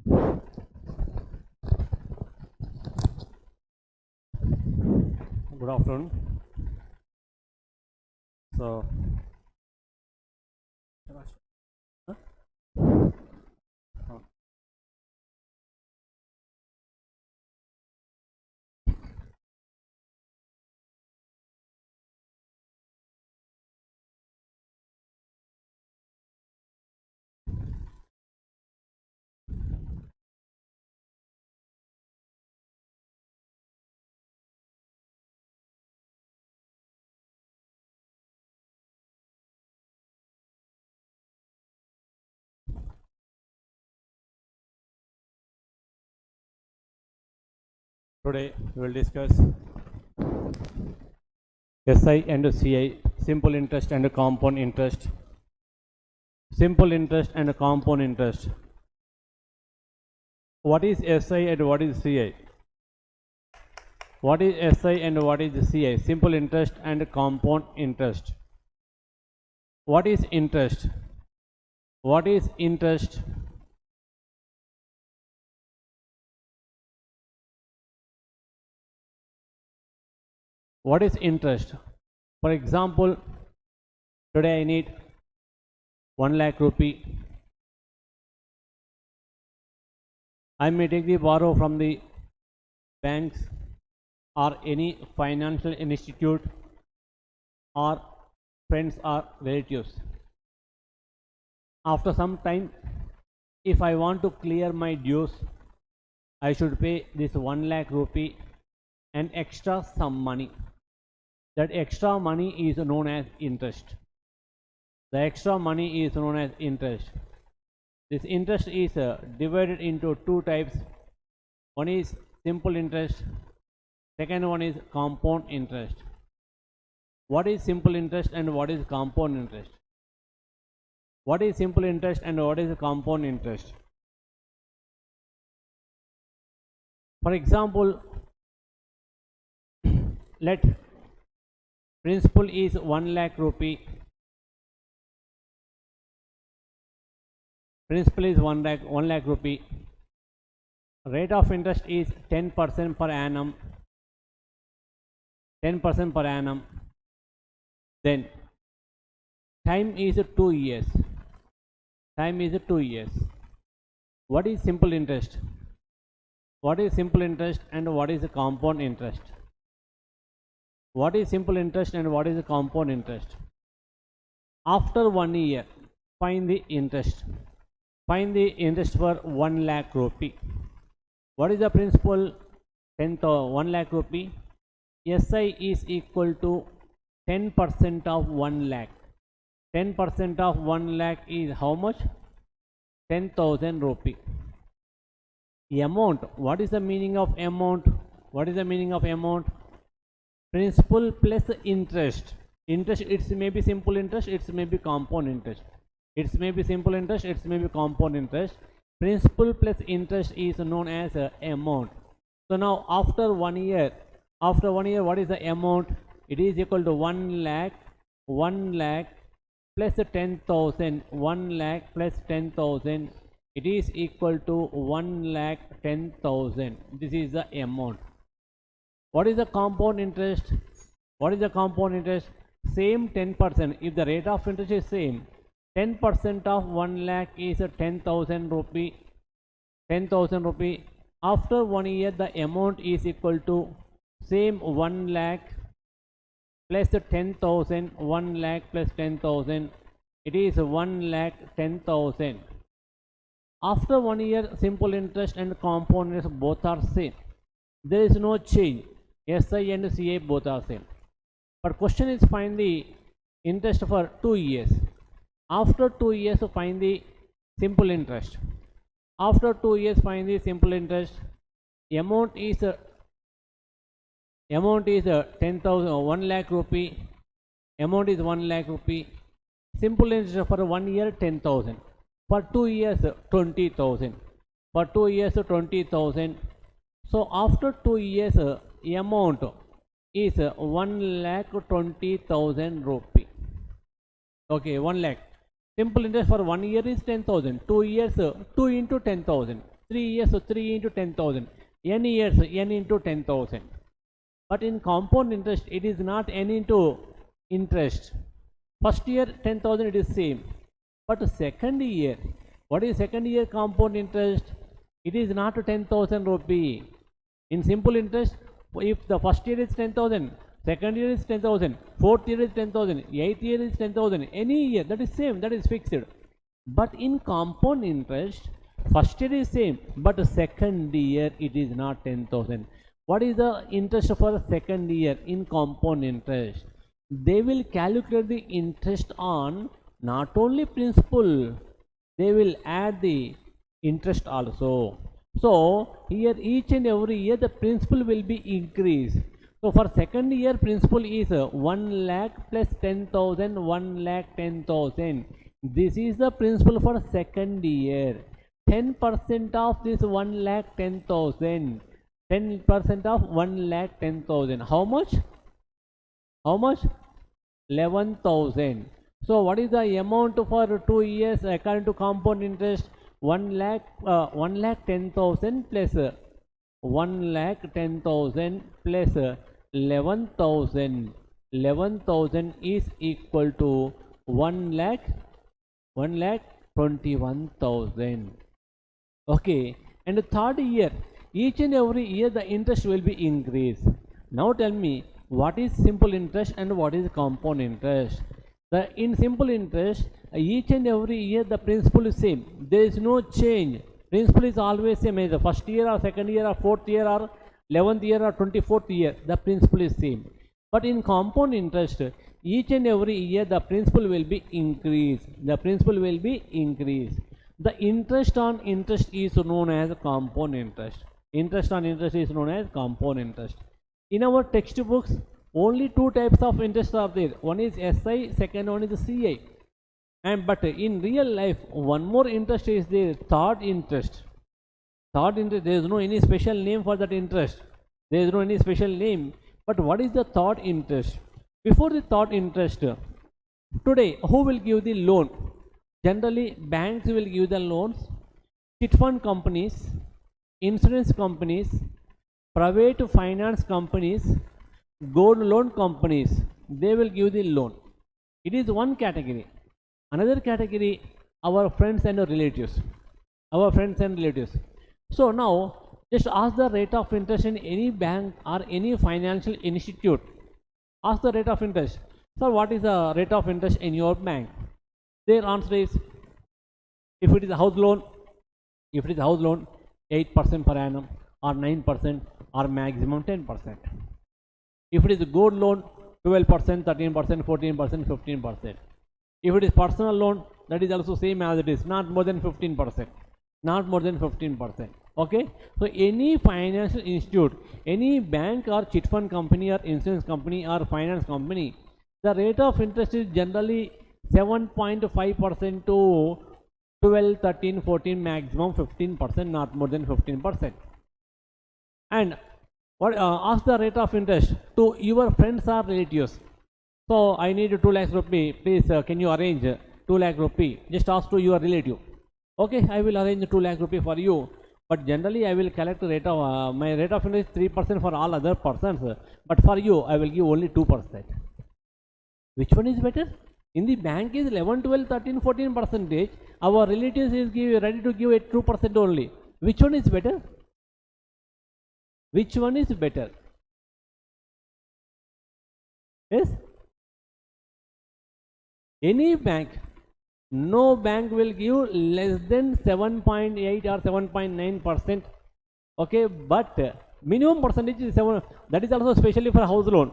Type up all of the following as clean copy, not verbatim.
Good afternoon. So, today we will discuss SI and CI, simple interest and compound interest. Simple interest and compound interest. What is SI and what is CI? What is SI and what is CI? Simple interest and compound interest. What is interest? What is interest? What is interest? For example, today I need 1 lakh rupee. I may take the borrow from the banks or any financial institute or friends or relatives. After some time, if I want to clear my dues, I should pay this 1 lakh rupee and extra some money. That extra money is known as interest. The extra money is known as interest. This interest is divided into two types. One is simple interest. Second one is compound interest. What is simple interest and what is compound interest? What is simple interest and what is compound interest? For example, let principal is 1 lakh rupee. Principal is 1 lakh rupee. Rate of interest is 10% per annum. 10% per annum. Then time is 2 years. Time is 2 years. What is simple interest? What is simple interest and what is compound interest? What is simple interest and what is compound interest? After 1 year, find the interest. Find the interest for 1 lakh rupee. What is the principal? 1 lakh rupee. SI is equal to 10% of 1 lakh. 10% of 1 lakh is how much? 10,000 rupee. Amount. What is the meaning of amount? What is the meaning of amount? Principal plus interest. Interest, it may be simple interest, it may be compound interest. It may be simple interest, it may be compound interest. Principal plus interest is known as amount. So now after 1 year, what is the amount? It is equal to 1 lakh plus 10,000. 1 lakh plus 10,000. It is equal to 1 lakh 10,000. This is the amount. What is the compound interest? What is the compound interest? Same 10%. If the rate of interest is same, 10% of 1 lakh is 10,000 rupee. 10,000 rupee. After 1 year, the amount is equal to same 1 lakh plus 10,000. 1 lakh plus 10,000. It is 1 lakh 10,000. After 1 year, simple interest and compound interest both are same. There is no change. SI and CI both are same. But question is find the interest for 2 years. After 2 years, find the simple interest. After 2 years, find the simple interest. Amount is 10,000. 1 lakh rupee. Amount is 1 lakh rupee. Simple interest for 1 year 10,000. For 2 years 20,000. For 2 years 20,000. So after 2 years, amount is 1,20,000 rupee. Okay, 1 lakh. Simple interest for 1 year is 10,000. 2 years, 2 into 10,000. 3 years, so 3 into 10,000. N years, N into 10,000. But in compound interest, it is not N into interest. First year 10,000, it is same. But second year, what is second year compound interest? It is not 10,000 rupee. In simple interest, if the first year is 10,000, second year is 10,000, fourth year is 10,000, eighth year is 10,000, any year, that is same, that is fixed. But in compound interest, first year is same, but second year it is not 10,000. What is the interest for the second year in compound interest? They will calculate the interest on not only principal, they will add the interest also. So here each and every year the principal will be increased. So for second year principal is 1 lakh plus 10,000, 1 lakh 10,000. This is the principal for second year. 10% of this 1 lakh 10,000. 10% of 1 lakh 10,000. How much? How much? 11,000. So what is the amount for 2 years according to compound interest? 1 lakh 10,000 plus 1 lakh 10,000 plus 11,000. 11,000 is equal to 1 lakh 21,000. Okay, and the third year, each and every year the interest will be increased. Now tell me, what is simple interest and what is compound interest? In simple interest, each and every year the principal is same. There is no change. Principal is always same. Either first year or second year or fourth year or 11th year or 24th year, the principal is same. But in compound interest, each and every year the principal will be increased. The principal will be increased. The interest on interest is known as compound interest. Interest on interest is known as compound interest. In our textbooks, only two types of interest are there. One is SI, second one is CI. But in real life, one more interest is there, third interest. Third interest, there is no any special name for that interest. There is no any special name. But what is the third interest? Before the third interest, today who will give the loan? Generally, banks will give the loans. Chit fund companies, insurance companies, private finance companies, gold loan companies, they will give the loan. It is one category. Another category, our friends and relatives. Our friends and relatives. So now, just ask the rate of interest in any bank or any financial institute. Ask the rate of interest. Sir, what is the rate of interest in your bank? Their answer is, if it is a house loan, 8% per annum or 9% or maximum 10%. If it is a gold loan, 12%, 13%, 14%, 15%. If it is personal loan, that is also same as it is, not more than 15%. Not more than 15%. Okay? So any financial institute, any bank or chit fund company or insurance company or finance company, the rate of interest is generally 7.5% to 12, 13, 14, maximum 15%, not more than 15%. And ask the rate of interest to your friends or relatives. So I need 2 lakh rupee, please can you arrange 2 lakh rupee? Just ask to your relative. Okay, I will arrange 2 lakh rupee for you. But generally I will collect rate of, my rate of interest is 3% for all other persons. But for you, I will give only 2%. Which one is better? In the bank is 11, 12, 13, 14%. Our relatives is ready to give it 2% only. Which one is better? Which one is better? Yes? Any bank, no bank will give less than 7.8 or 7.9%. Okay, but minimum percentage is 7. That is also especially for house loan.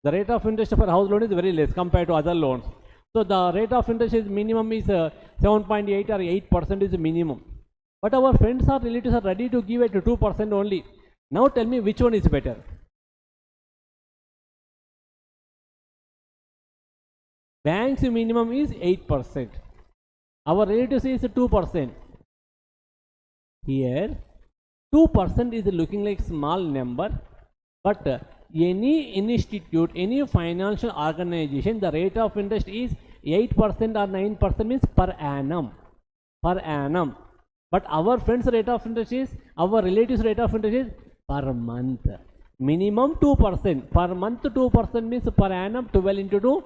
The rate of interest for house loan is very less compared to other loans. So the rate of interest is minimum is 7.8 or 8% is minimum. But our friends or relatives are ready to give it to 2% only. Now tell me which one is better. Bank's minimum is 8%. Our relatives is 2%. Here 2% is looking like small number, but any institute, any financial organization, the rate of interest is 8% or 9% is per annum. Per annum. But our friends rate of interest is, our relatives rate of interest is per month. Minimum 2%. Per month 2% means per annum 12 into 2,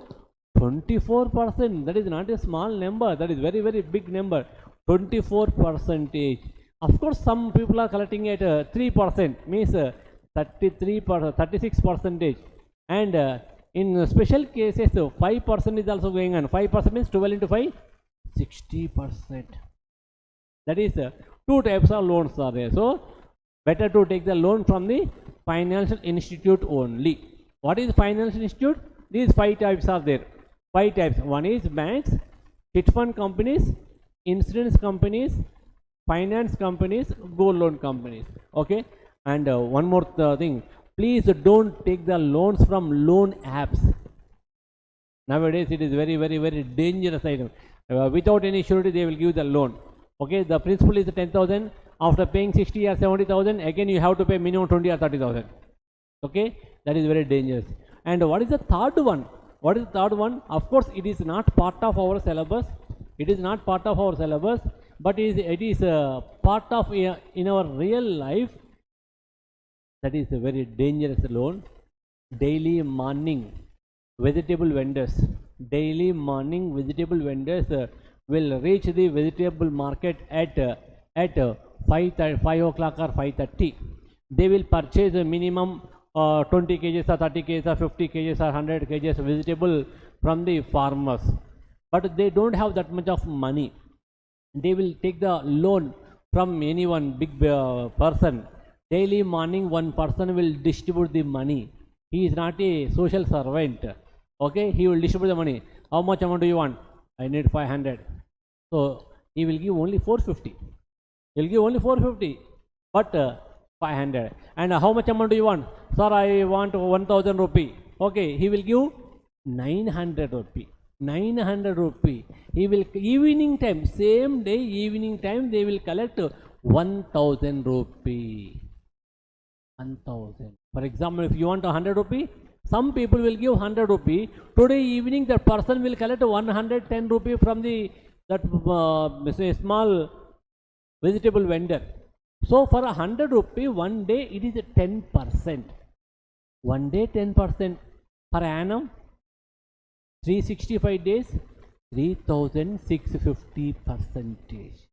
24%. That is not a small number. That is very, very big number. 24%. Of course, some people are collecting at 3%, means 36%. And in special cases, 5% is also going on. 5% means 12 into 5, 60%. That is two types of loans are there. So, better to take the loan from the financial institute only. What is financial institute? These 5 types are there. 5 types. One is banks, chit fund companies, insurance companies, finance companies, gold loan companies. Okay. And one more thing. Please don't take the loans from loan apps. Nowadays, it is very, very, very dangerous item. Without any surety, they will give the loan. Okay, the principal is 10,000. After paying 60 or 70,000, again you have to pay minimum 20 or 30,000. Okay, that is very dangerous. And what is the third one? What is the third one? Of course, it is not part of our syllabus. It is not part of our syllabus, but it is part of in our real life. That is a very dangerous loan. Daily morning vegetable vendors. Daily morning vegetable vendors will reach the vegetable market at 5 o'clock or 5:30. They will purchase a minimum 20 kgs or 30 kgs or 50 kgs or 100 kgs vegetable from the farmers. But they don't have that much of money. They will take the loan from anyone, big person. Daily morning one person will distribute the money. He is not a social servant. Okay, he will distribute the money. How much amount do you want? I need 500. So he will give only 450. He will give only 450, but 500. And how much amount do you want? Sir, I want 1000 rupee. Okay, he will give 900 rupee. 900 rupee. He will evening time, same day evening time, they will collect 1000 rupee. 1000. For example, if you want 100 rupee, some people will give 100 rupee. Today evening, the person will collect 110 rupee from the say small vegetable vendor. So for 100 rupee, one day it is 10%. One day 10%. Per annum, 365 days, 3650 percentage.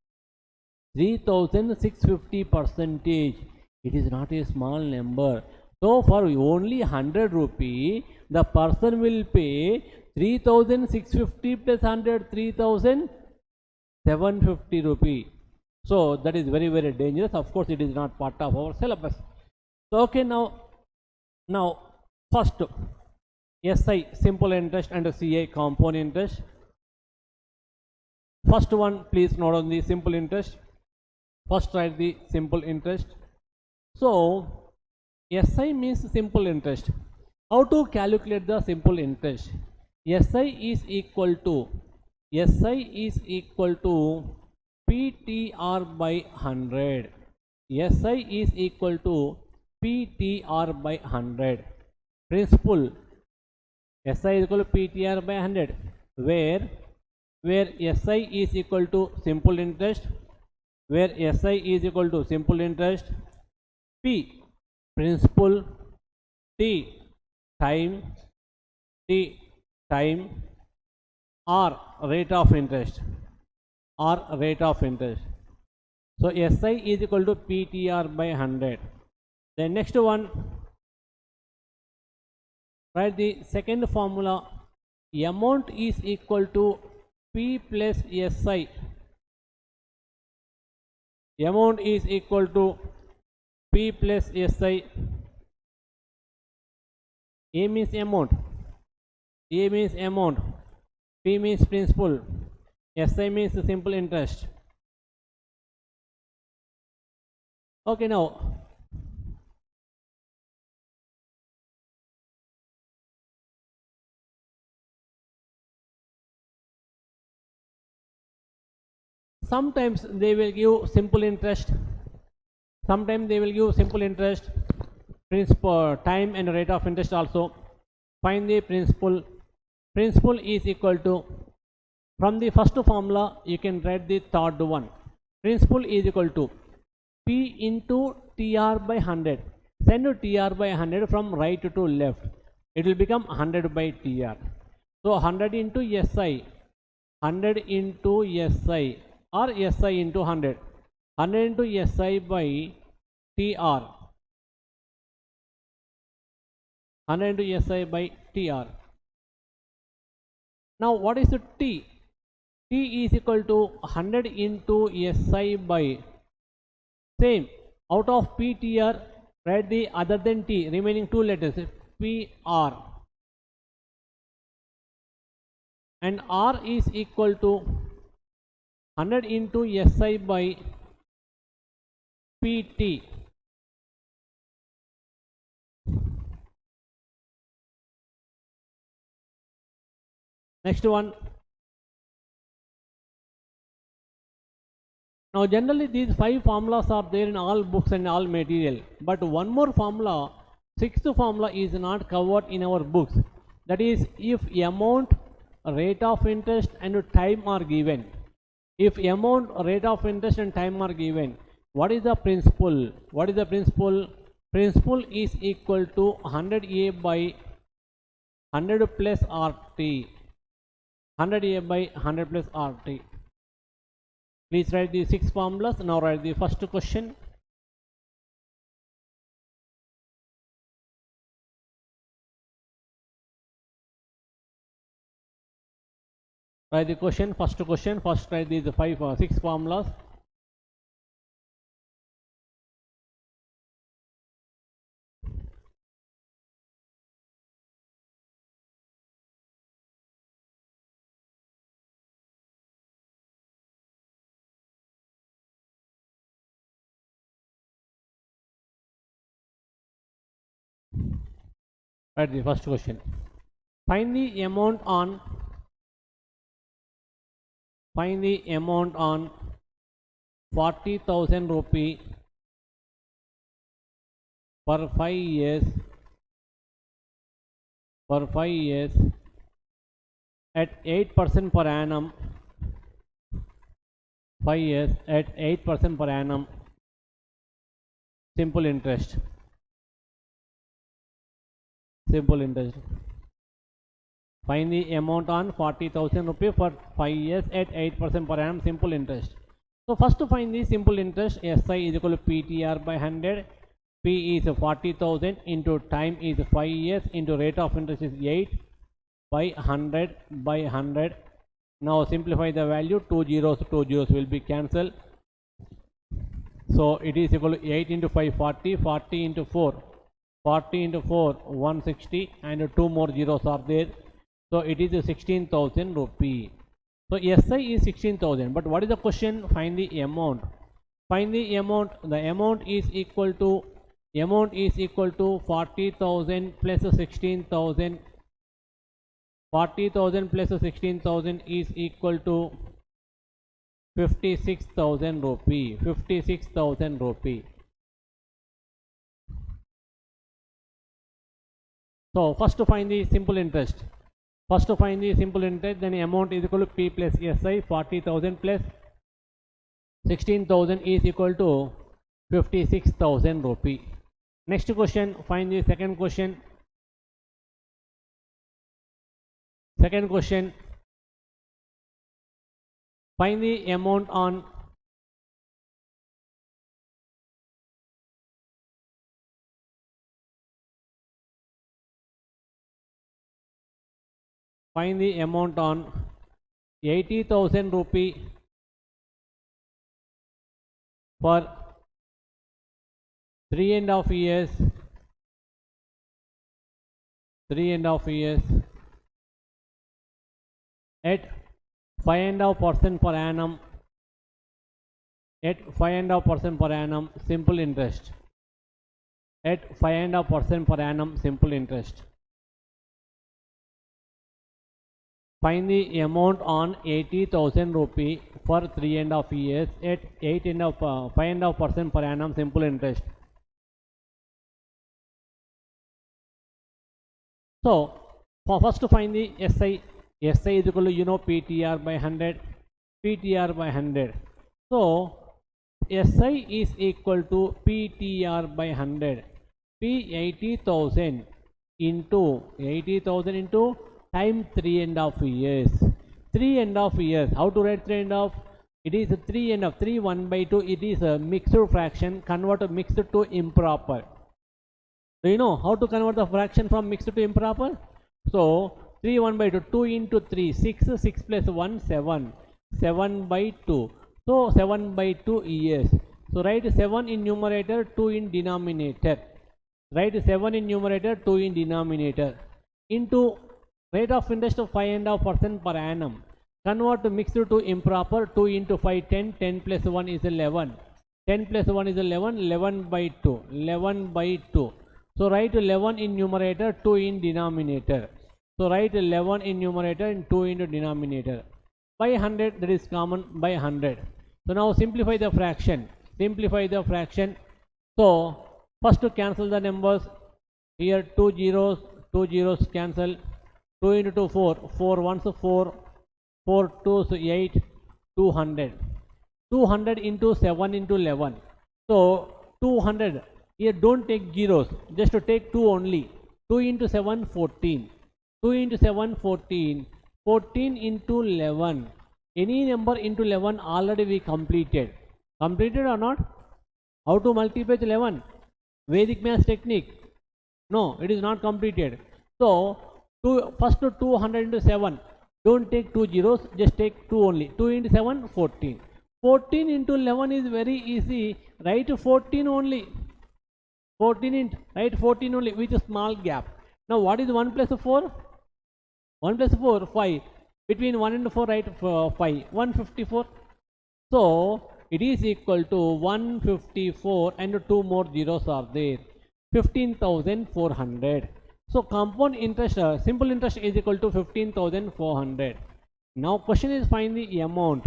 3650 percentage. It is not a small number. So for only 100 rupee, the person will pay 3650 plus 100, 3750 rupee. So that is very, very dangerous. Of course, it is not part of our syllabus. So okay, now first SI, simple interest, and CI, compound interest. First one, please note on the simple interest. First write the simple interest. So SI means simple interest. How to calculate the simple interest? SI is equal to PTR by 100. SI is equal to PTR by 100. Principal, SI is equal to PTR by 100. Where SI is equal to simple interest. Where SI is equal to simple interest. P, principal. T, time. R, rate of interest. So SI is equal to PTR by 100. The next one, write the second formula. Amount is equal to P plus SI. Amount is equal to P plus SI. A means amount. A means amount. P means principal. SI means simple interest. Okay, now sometimes they will give simple interest. Sometimes they will give simple interest, principal, time, and rate of interest also. Find the principal. Principal is equal to, from the first formula you can write the third one. Principal is equal to P into TR by 100. Send TR by 100 from right to left. It will become 100 by TR. So 100 into SI, 100 into SI or SI into 100. 100 into SI by TR. 100 into SI by TR. Now what is the T? T is equal to 100 into SI by, same, out of PTR write the other than T, remaining two letters, PR, and R is equal to 100 into SI by PT. Next one. Now generally these 5 formulas are there in all books and all material, but one more formula, sixth formula, is not covered in our books. That is, if amount, rate of interest and time are given. If amount, rate of interest and time are given, what is the principal? What is the principal? Principal is equal to 100A by 100 plus RT. 100A by 100 plus RT. Please write the 6 formulas. Now write the first question. Write the question, first question. First write these 6 formulas. Write the first question. Find the amount on 40,000 rupee for 5 years at 8% per annum. 5 years at 8% per annum, simple interest. Find the amount on 40,000 rupees for 5 years at 8% per annum, simple interest. So first to find the simple interest, SI is equal to PTR by 100. P is 40,000 into time is 5 years into rate of interest is 8 by 100 by 100. Now simplify the value, 2 zeros will be cancelled. So it is equal to 8 into 5, 40, 40 into 4, 40 into 4, 160, and 2 more zeros are there. So it is 16,000 rupee. So SI is 16,000. But what is the question? Find the amount. Find the amount. The amount is equal to 40,000 plus 16,000. 40,000 plus 16,000 is equal to 56,000 rupee. 56,000 rupee. So first to find the simple interest. Then amount is equal to P plus SI. 40,000 plus 16,000 is equal to 56,000 rupee. Next question, find the second question. Find the amount on find the amount on 80,000 rupee for 3.5 years. 3.5 years at 5.5% per annum. At 5.5% per annum, simple interest. At 5.5% per annum, simple interest. Find the amount on 80,000 rupee for 3.5 years at 5.5% per annum, simple interest. So for first to find the SI is equal to PTR by 100. So SI is equal to PTR by 100. P 80,000 into time 3.5 years. 3.5 years. How to write 3.5? It is 3 1 by 2. It is a mixed fraction. Convert mixed to improper. Do you know how to convert the fraction from mixed to improper? So 3 1 by 2. 2 into 3. 6. 6 plus 1 7. 7 by 2. So 7 by 2 years. So write 7 in numerator, 2 in denominator. Write 7 in numerator, 2 in denominator. Into rate of interest of 5.5% per annum. Convert mixed to improper. 2 into 5 10. 10 plus 1 is 11. 10 plus 1 is 11. 11 by 2. 11 by 2. So write 11 in numerator, 2 in denominator. So write 11 in numerator and 2 in denominator. By 100, that is common, by 100. So now simplify the fraction. Simplify the fraction. So first to cancel the numbers. Here 2 zeros cancel. 2 into 2 4. 4 ones 4. 4 twos 8. 200. 200 into 7 into 11. So 200. Here don't take zeros. Just to take 2 only. 2 into 7 14. 2 into 7 14. 14 into 11. Any number into 11 already we completed. Completed or not? How to multiply 11? Vedic math technique. No, it is not completed. So first to 200 into 7. Don't take 2 zeros, just take 2 only. 2 into 7 14. 14 into 11 is very easy. Write 14 only. 14 into, write 14 only with a small gap. Now what is 1 plus 4? 1 plus 4 5. Between 1 and 4 write 5. 154. So it is equal to 154 and 2 more zeros are there. 15,400. So compound interest, simple interest is equal to 15,400. Now question is find the amount.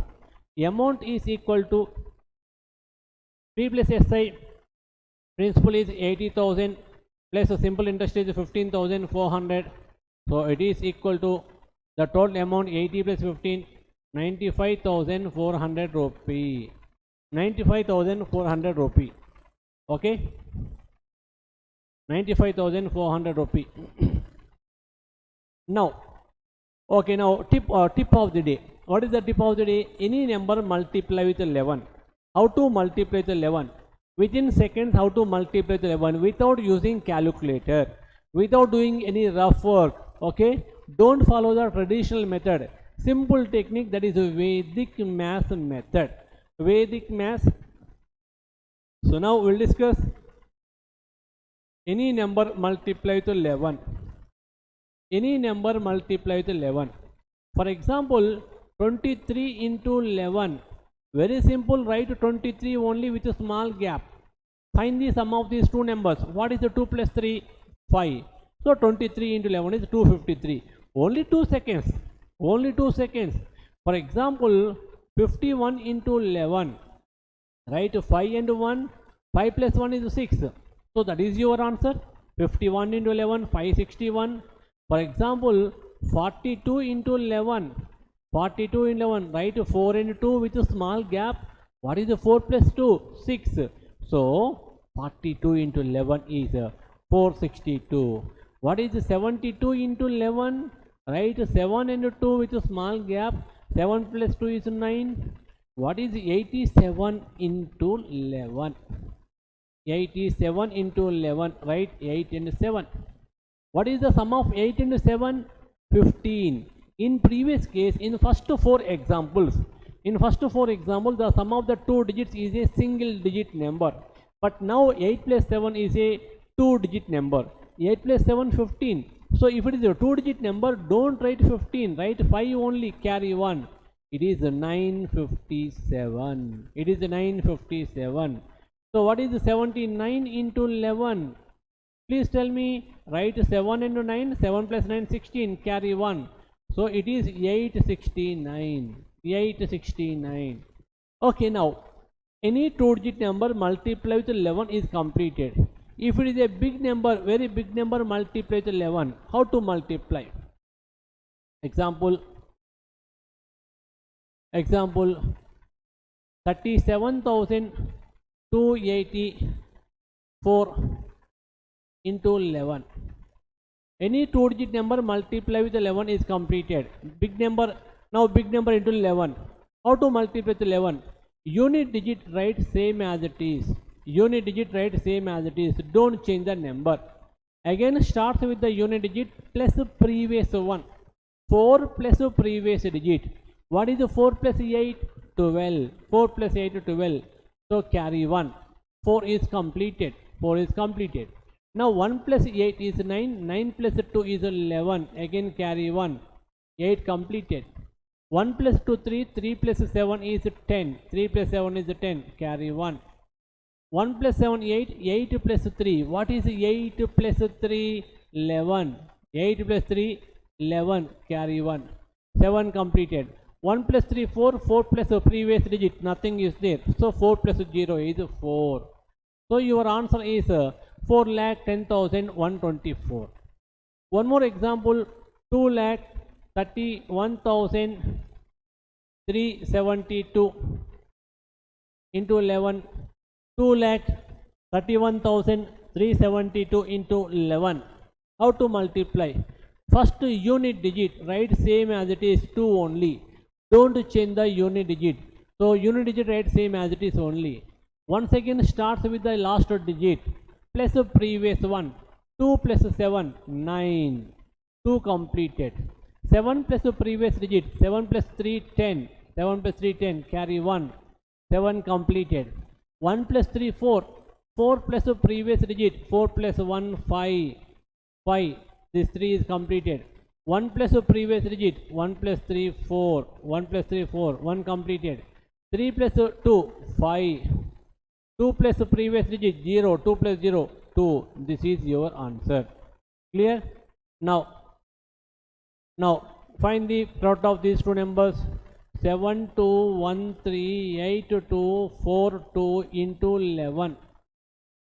Amount is equal to P plus SI. Principal is 80,000 plus the simple interest is 15,400. So it is equal to the total amount 80 plus 15, 95,400 rupee. 95,400 rupee. Okay. 95,400 rupee. Now, okay, now tip of the day. What is the tip of the day? Any number multiply with 11. How to multiply with 11? Within seconds, how to multiply with 11 without using calculator, without doing any rough work. Okay, don't follow the traditional method. Simple technique, that is a Vedic math method. Vedic math. So now we'll discuss any number multiply with 11. Any number multiply with 11. For example, 23 into 11. Very simple, write 23 only with a small gap. Find the sum of these two numbers. What is the 2 plus 3? 5. So 23 into 11 is 253. Only 2 seconds. Only 2 seconds. For example, 51 into 11. Write 5 and 1. 5 plus 1 is 6. So that is your answer. 51 into 11, 561. For example, 42 into 11. 42 into 11. Write 4 and 2 with a small gap. What is the 4 plus 2? 6. So 42 into 11 is 462. What is 72 into 11? Write 7 and 2 with a small gap. 7 plus 2 is 9. What is 87 into 11? 87 into 11. Write 8 and 7. What is the sum of 8 and 7? 15. In previous case, in first 4 examples, the sum of the 2 digits is a single digit number. But now 8 plus 7 is a 2 digit number. 8 plus 7, 15. So if it is a 2 digit number, don't write 15, write 5 only, carry 1. It is 957. It is 957. So what is 79 into 11? Please tell me. Write 7 into 9. 7 plus 9, 16. Carry 1. So it is 869. 869. Okay, now any 2-digit number multiply with 11 is completed. If it is a big number, very big number, multiply with 11. How to multiply? Example 37,284 into 11. Any two-digit number multiply with 11 is completed. Big number, now big number into 11. How to multiply with 11? Unit digit write same as it is. Unit digit write same as it is. Don't change the number. Again starts with the unit digit plus previous one. 4 plus previous digit. What is 4 plus 8? 12. 4 plus 8 12. So carry 1. 4 is completed. 4 is completed. Now 1 plus 8 is 9. 9 plus 2 is 11. Again carry 1. 8 completed. 1 plus 2 3. 3 plus 7 is 10. 3 plus 7 is 10. Carry 1. 1 plus 7 8. 8 plus 3. What is 8 plus 3? 11. 8 plus 3 11. Carry 1. 7 completed. 1 plus 3 4. 4 plus previous digit. Nothing is there. So 4 plus 0 is 4. So your answer is 4,10,124. One more example. 2,31,372 into 11. 2,31,372 into 11. How to multiply? First unit digit write same as it is 2 only. Don't change the unit digit. So unit digit write same as it is only. Once again starts with the last digit plus the previous one. 2 plus 7 9. 2 completed. 7 plus the previous digit. 7 plus 3 10. 7 plus 3 10. Carry 1. 7 completed. 1 plus 3 4. 4 plus the previous digit. 4 plus 1 5. 5. This 3 is completed. 1 plus the previous digit. 1 plus 3 4. 1 plus 3 4. 1 completed. 3 plus 2 5. 2 plus the previous digit 0. 2 plus 0 2. This is your answer. Clear? Now find the product of these two numbers. 72138242 into 11.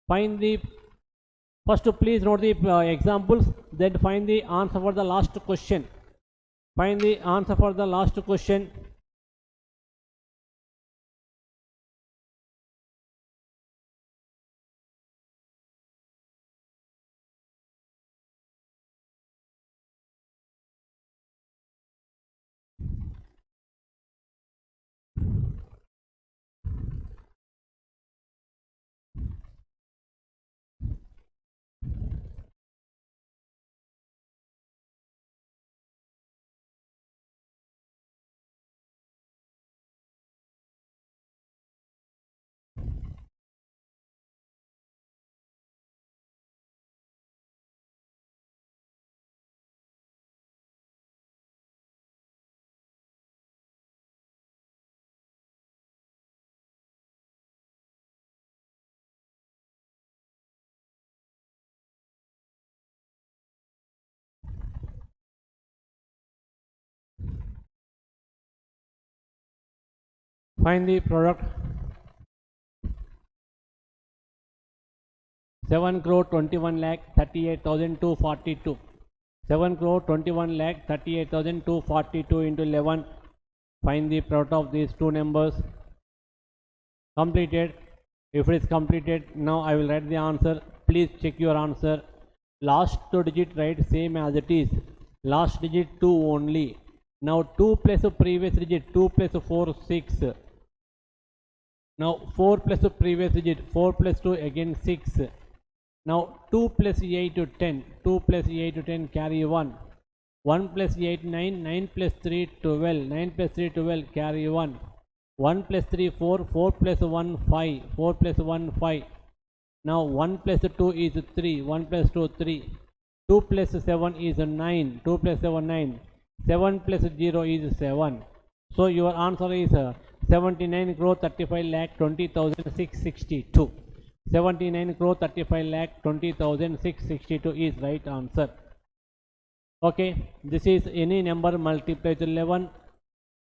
Find the first, please note the examples, then find the answer for the last question. Find the answer for the last question. Find the product. 7 crore 21 lakh 38,242. 7 crore 21 lakh 38,242 into 11. Find the product of these two numbers. Completed. If it is completed, now I will write the answer. Please check your answer. Last two digit write same as it is. Last digit 2 only. Now 2 plus the previous digit. 2 plus 4 6. Now 4 plus the previous digit. 4 plus 2 again 6. Now 2 plus 8 to 10. 2 plus 8 to 10 carry 1. 1 plus 8 9. 9 plus 3 12. 9 plus 3 12 carry 1. 1 plus 3 4. 4 plus 1 5. 4 plus 1 5. Now 1 plus 2 is 3. 1 plus 2 3. 2 plus 7 is 9. 2 plus 7 9. 7 plus 0 is 7. So your answer is 79 crore 35 lakh 20,662. 79 crore 35 lakh 20,662 is right answer. Okay, this is any number multiplied with 11.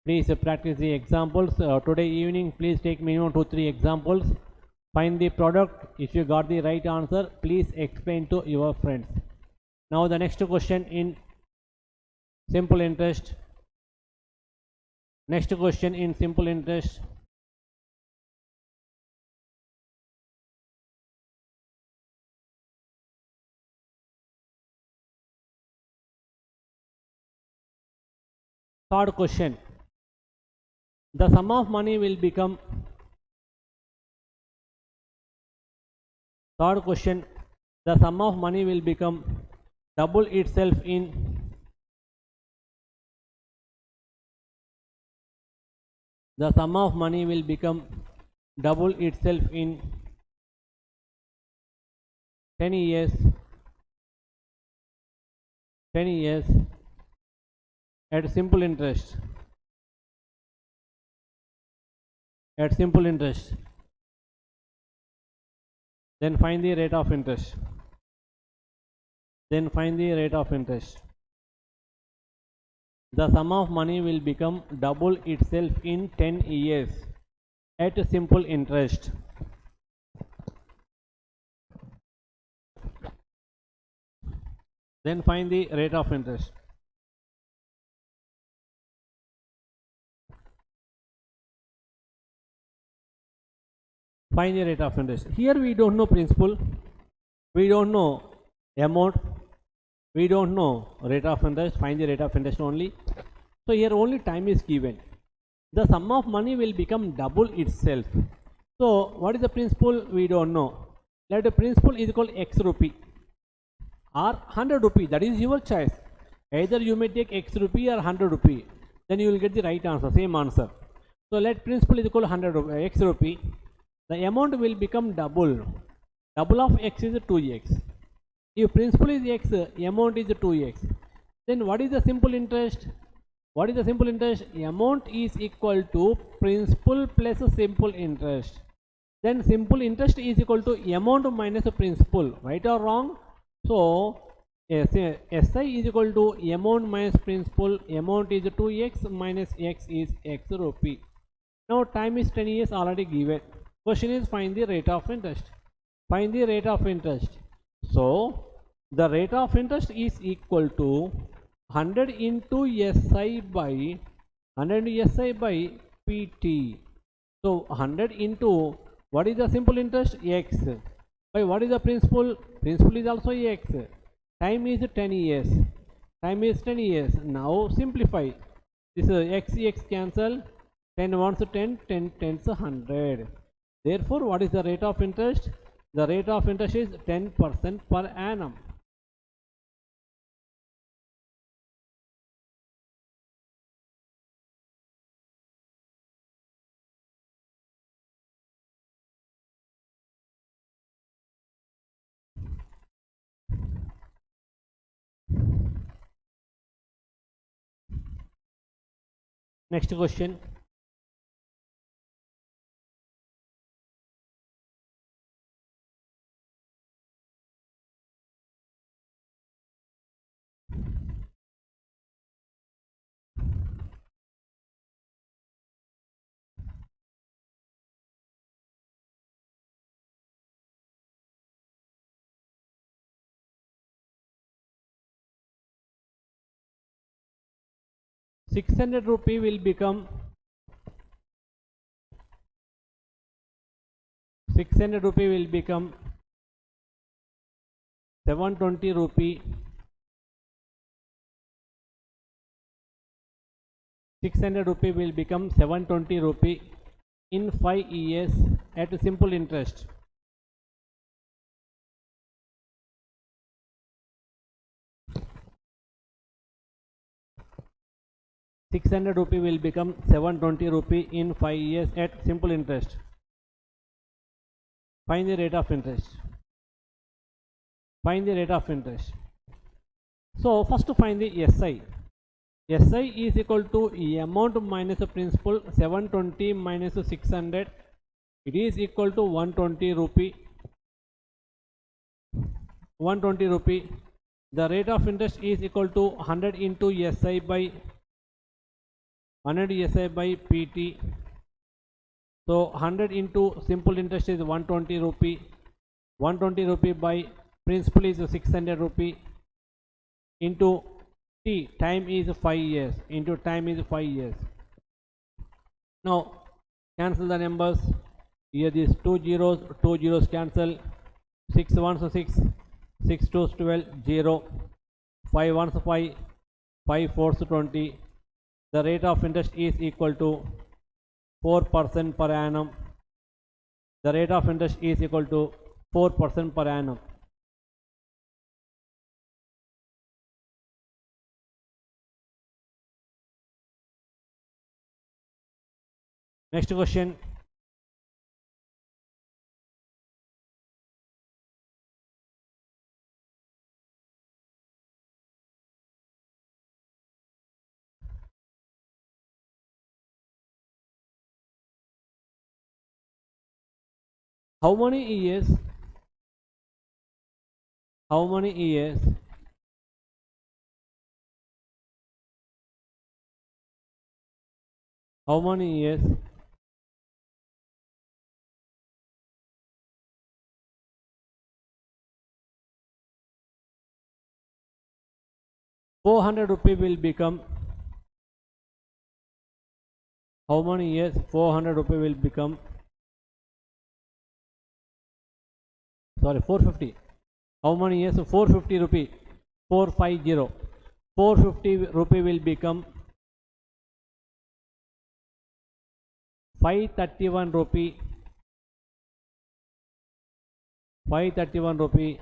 Please practice the examples. Today evening, please take minimum 2-3 examples. Find the product. If you got the right answer, please explain to your friends. Now the next question in simple interest. Next question in simple interest. Third question. The sum of money will become. Third question. The sum of money will become double itself in. The sum of money will become double itself in 10 years. 10 years at simple interest. At simple interest. Then find the rate of interest. Then find the rate of interest. The sum of money will become double itself in 10 years at simple interest. Then find the rate of interest. Find the rate of interest. Here we don't know principal, we don't know amount, we don't know rate of interest. Find the rate of interest only. So here only time is given. The sum of money will become double itself. So what is the principal? We don't know. Let the principal is equal x rupee or 100 rupee. That is your choice. Either you may take x rupee or 100 rupee. Then you will get the right answer, same answer. So let principal is equal to 100 x rupee. The amount will become double. Double of x is 2x. If principal is x, amount is 2x. Then what is the simple interest? What is the simple interest? Amount is equal to principal plus simple interest. Then simple interest is equal to amount minus principal. Right or wrong? So SI is equal to amount minus principal. Amount is 2x minus x is x rupee. Now time is 10 years already given. Question is find the rate of interest. Find the rate of interest. So the rate of interest is equal to 100 into SI by 100 into SI by PT. So 100 into what is the simple interest? X. By what is the principal? Principal is also x. Time is 10 years. Time is 10 years. Now simplify. This x cancel. 10 ones 10, 10 tens 100. Therefore, what is the rate of interest? The rate of interest is 10% per annum. Next question. ₹600 will become 720 rupee. 600 rupee will become 720 rupee in 5 years at simple interest. ₹600 will become 720 rupee in 5 years at simple interest. Find the rate of interest. Find the rate of interest. So first to find the SI. SI is equal to amount minus the principal. 720 minus 600. It is equal to 120 rupee. 120 rupee. The rate of interest is equal to 100 into SI by 100 SI by PT. So 100 into simple interest is 120 rupee. 120 rupee by principal is 600 rupee into T, time is 5 years, into time is 5 years. Now cancel the numbers. Here these two zeros cancel. 6 ones 6, 6 twos 12, 0, 5 ones 5, 5 fours 20. the rate of interest is equal to 4% per annum. The rate of interest is equal to 4% per annum. Next question. How many years? How many years? How many years? ₹400 will become, how many years ₹400 will become, sorry, 450. How many years? ₹450, 450. ₹450 will become ₹531. ₹531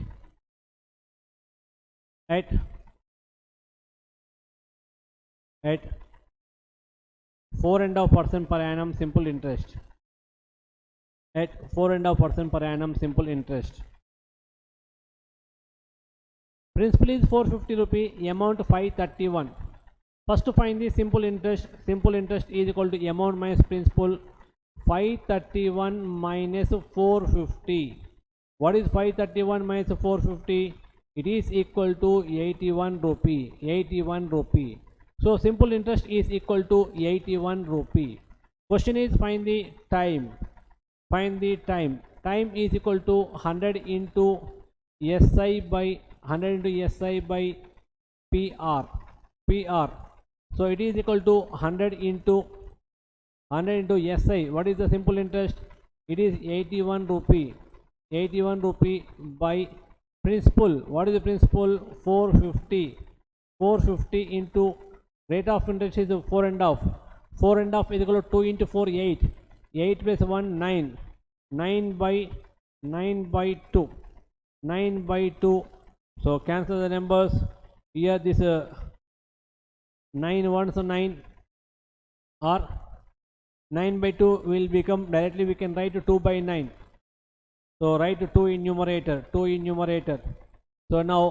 at 4.5% per annum simple interest. At 4.5% per annum simple interest. Principal is ₹450, amount 531. First to find the simple interest. Simple interest is equal to amount minus principal. 531 minus 450. What is 531 minus 450? It is equal to 81 rupee. 81 rupee. So simple interest is equal to 81 rupee. Question is find the time. Find the time. Time is equal to 100 into SI by 100 into SI by PR. PR. So it is equal to 100 into SI. What is the simple interest? It is 81 rupee. 81 rupee by principal. What is the principal? 450. 450 into rate of interest is 4.5. 4.5 is equal to 2 into 4, 8. 8 plus 1, 9. 9 by 2. 9 by 2. So cancel the numbers. Here this 9 ones 9 or 9 by 2 will become, directly we can write 2 by 9. So write 2 in numerator. 2 in numerator. So now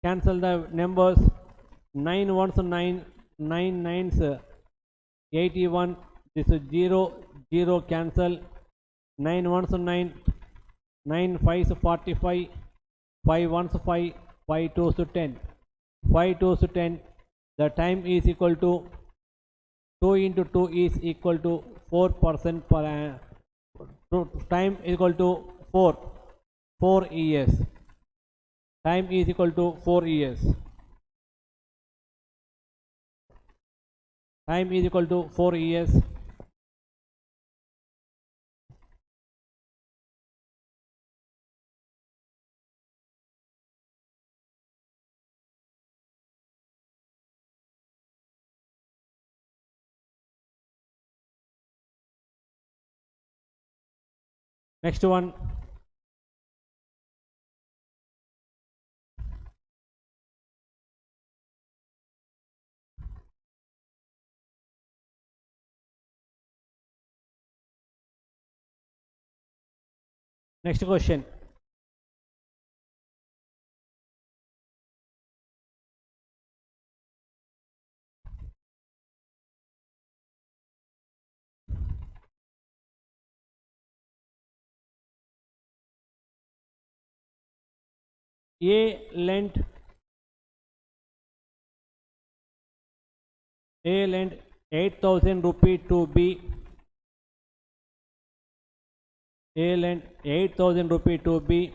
cancel the numbers. 9 ones 9. 9 nines 81. This is 0. 0 cancel. 9 ones 9. 9 fives 45. 5 ones 5. 5 twos 10. 5 twos 10. The time is equal to 2 into 2 is equal to 4% per annum. Time is equal to 4 years. Time is equal to 4 years. Time is equal to 4 years. Next one. Next question. A lent 8,000 rupee to B. A lent 8,000 rupee to B.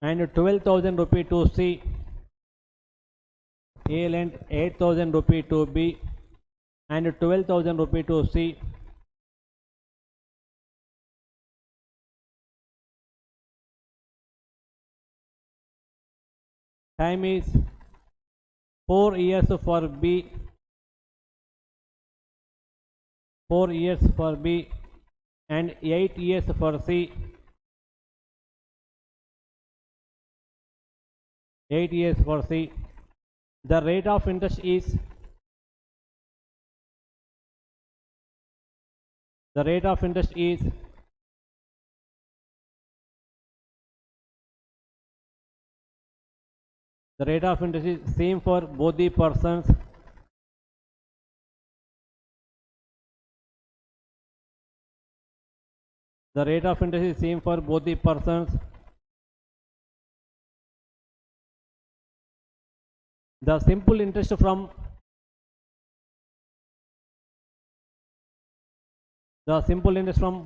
And 12,000 rupee to C. A lent 8,000 rupee to B and 12,000 rupee to C. time is 4 years for B, 4 years for B and 8 years for C, 8 years for C. The rate of interest is, the rate of interest is the rate of interest is same for both the persons. The rate of interest is same for both the persons. The simple interest from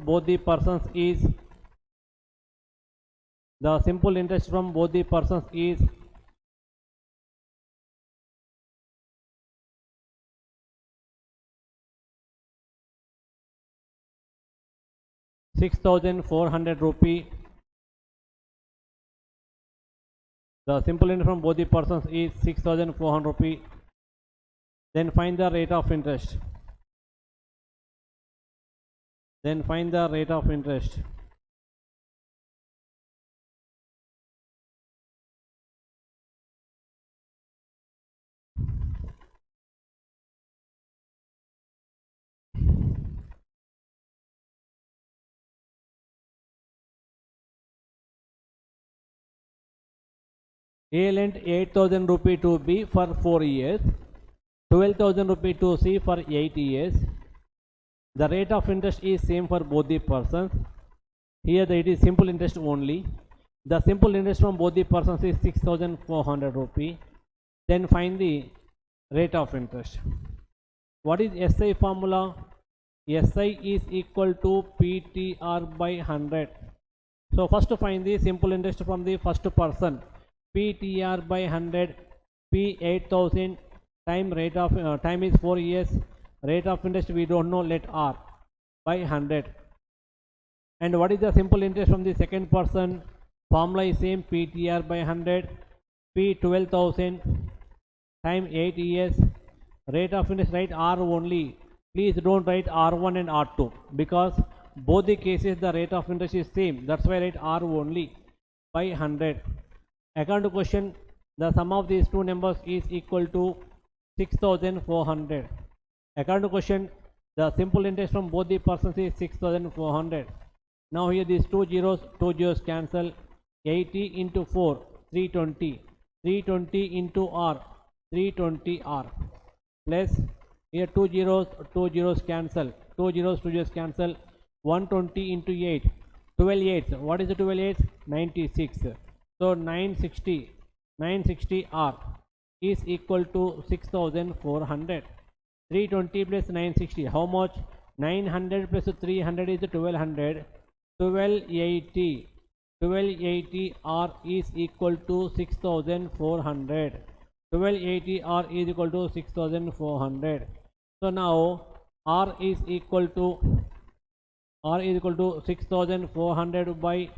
both the persons is, the simple interest from both the persons is 6,400 rupee. The simple interest from both the persons is 6,400 rupee. Then find the rate of interest. Then find the rate of interest. A lent 8,000 rupee to B for 4 years, 12,000 rupee to C for 8 years. The rate of interest is same for both the persons. Here it is simple interest only. The simple interest from both the persons is 6,400 rupee. Then find the rate of interest. What is SI formula? SI is equal to PTR by 100. So first find the simple interest from the first person. PTR by 100, P 8,000, time rate of time is 4 years, rate of interest we don't know, let R by 100. And what is the simple interest from the second person? Formula is same, PTR by 100, P 12,000, time 8 years, rate of interest write R only. Please don't write R1 and R2 because both the cases the rate of interest is same. That's why write R only by 100. According to question, the sum of these two numbers is equal to 6,400. According to question, the simple interest from both the persons is 6,400. Now here these two zeros cancel. 80 into 4, 320. 320 into R, 320 R. Plus here two zeros cancel. Two zeros cancel. 120 into 8, 12 eighths. What is the 12 eighths? 96. So 960 R is equal to 6,400. 320 plus 960, how much? 900 plus 300 is 1200. 1280 R is equal to 6,400. 1280 R is equal to 6,400. So now R is equal to 6,400 by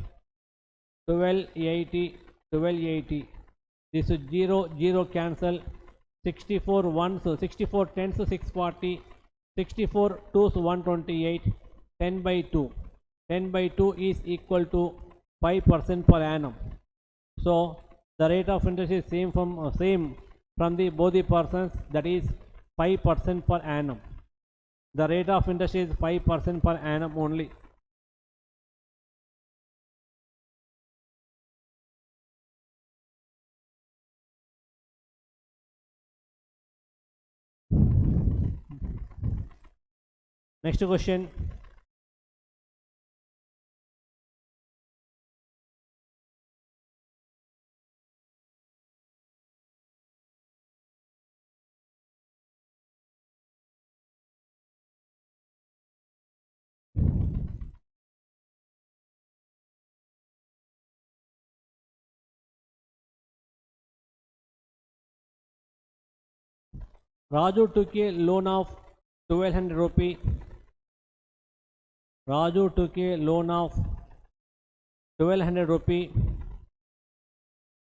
1280. This is 0 cancel. 64 ones, 64 tens 640, 64 twos 128, 10 by 2. 10 by 2 is equal to 5% per annum. So the rate of interest is same from the both the persons, that is 5% per annum. The rate of interest is 5% per annum only. Next question. Raju took a loan of 1200 rupee. Raju took a loan of 1200 rupee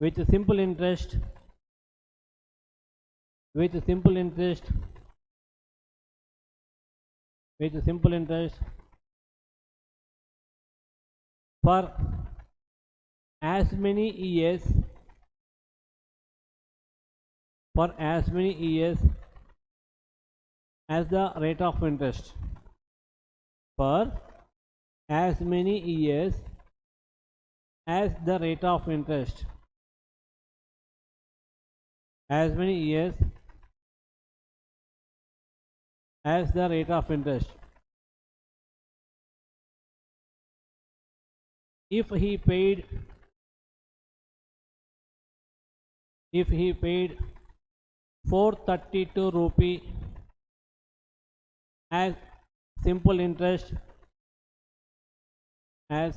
with simple interest with simple interest, for as many years, as the rate of interest, for as many years as the rate of interest, as many years as the rate of interest. If he paid 432 rupee as simple interest, at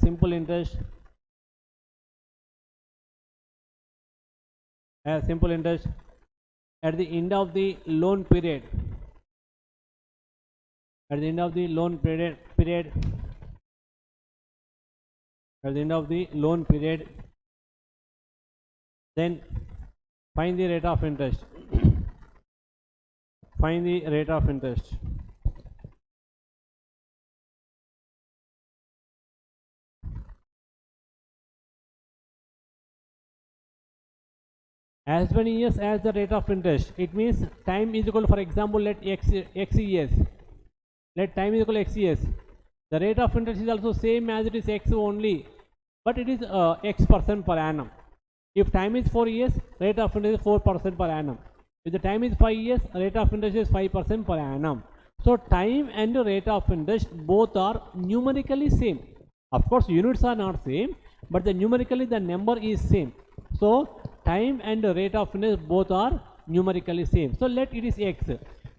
the end of the loan period, then find the rate of interest. As many years as the rate of interest, it means time is equal, for example, let x years, let time is equal to x years. The rate of interest is also same as it is x only, but it is x% per annum. If time is 4 years, rate of interest is 4% per annum. If the time is 5 years, rate of interest is 5% per annum. So time and rate of interest both are numerically same. Of course, units are not same, but the numerically the number is same. So time and rate of interest both are numerically same. So let it is x.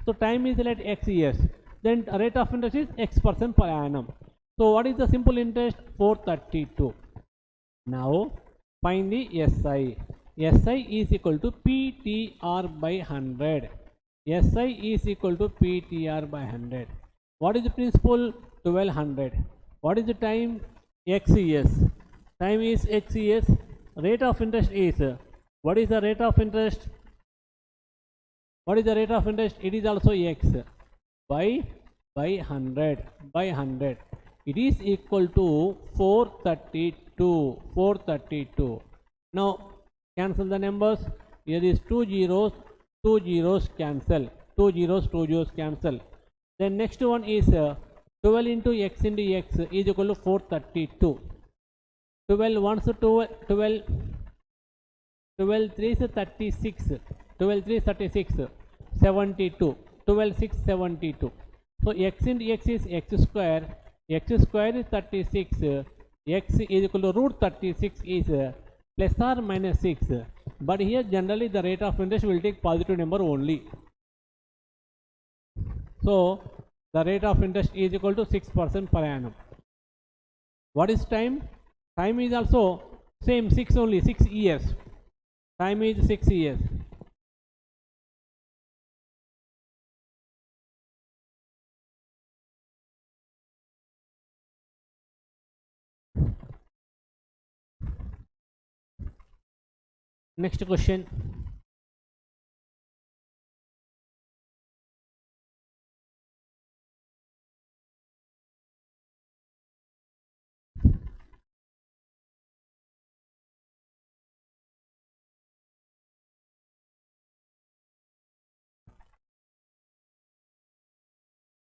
So time is let x years. Then rate of interest is x% per annum. So what is the simple interest? 432. Now find the SI. SI is equal to PTR by 100. SI is equal to PTR by 100. What is the principal? 1200. What is the time? X years. Time is x years. Rate of interest is, what is the rate of interest? It is also x by 100. It is equal to 432. Now cancel the numbers. Here is 2 zeros cancel. 2 zeros cancel. Then next one is 12 into x is equal to 432. 12 1 to 12 3 is 36. 12 3 is 36. 72. 12 6 72. So x into x is x square. X square is 36. X is equal to root 36 is plus or minus 6. But here generally the rate of interest will take positive number only. So the rate of interest is equal to 6% per annum. What is time? Time is also same, 6 only, 6 years. Time is 6 years. Next question.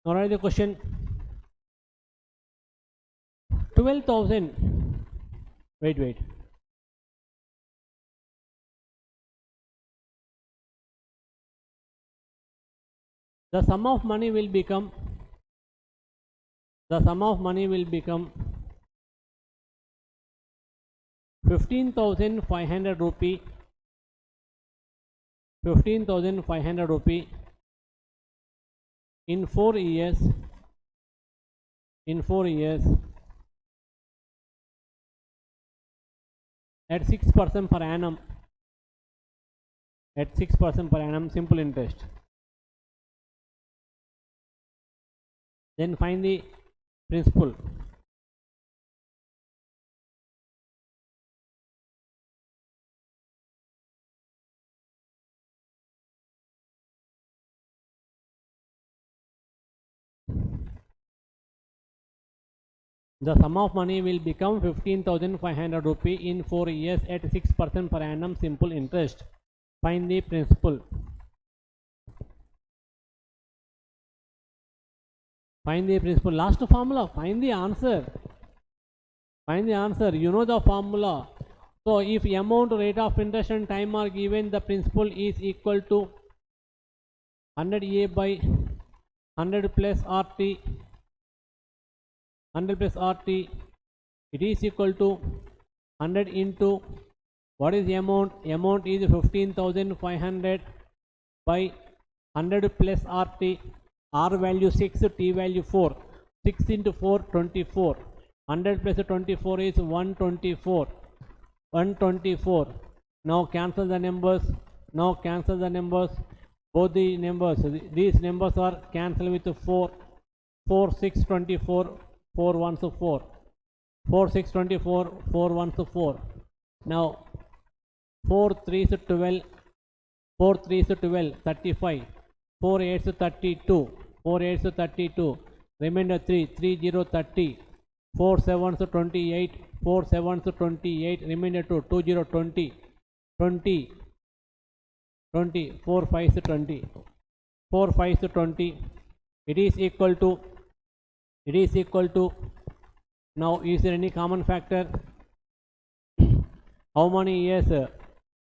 Now write the question. 12,000. Wait. The sum of money will become 15,500 rupee. 15,500 rupee in 4 years. At 6% per annum. Simple interest. Then find the principal. The sum of money will become 15,500 rupee in 4 years at 6% per annum simple interest. Find the principal. Find the principal. Last formula. Find the answer. Find the answer. You know the formula. So if amount, rate of interest and time are given, the principal is equal to 100A by 100 plus RT. 100 plus RT. It is equal to 100 into what is the amount? Amount is 15,500 by 100 plus RT. R value 6, T value 4. 6 into 4, 24. 100 plus 24 is 124. 124. Now cancel the numbers. Now cancel the numbers. Both the numbers. These numbers are cancelled with 4. 4, 6, 24. 4 1s 4. 4 6 24. 4 1s 4. Now 4 3s 12. 4 3s 12. 35. 4 8s 32. 4 8s 32. Remainder 3. 3 0 30. 4 7s 28. 4 7s 28. Remainder 2. 2 0 20. 20. 20. 4 5s 20. 4 5s 20. It is equal to. It is equal to. Now is there any common factor? How many years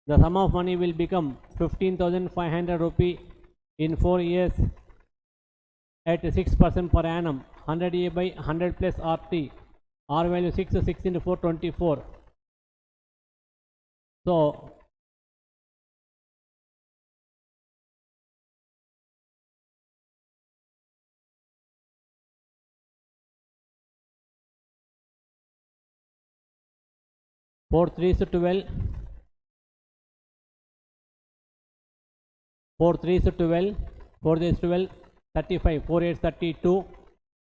the sum of money will become 15,500 rupee in 4 years at 6% per annum. 100A by 100 plus RT. R value 6, 6 into 4, 24. So four 3s 12. 4 3s 12. 4 3s 12. 35. 4 8 32.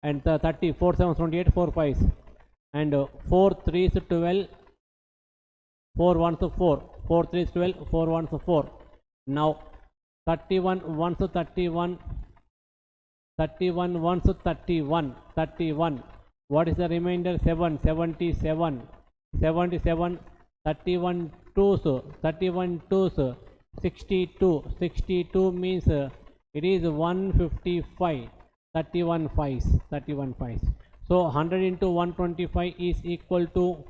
And 30. 4 7 28. 4 5s. And 4 3s 12. 4 1s 4. 4 3s 12. 4 1s 4. Now 31 1s 31. 31 1s 31. 31. What is the remainder? 7. 77. 77. 31 2s. 31 2s. 62. 62 means it is 155. 31 5s. 31 5s. So 100 into 125 is equal to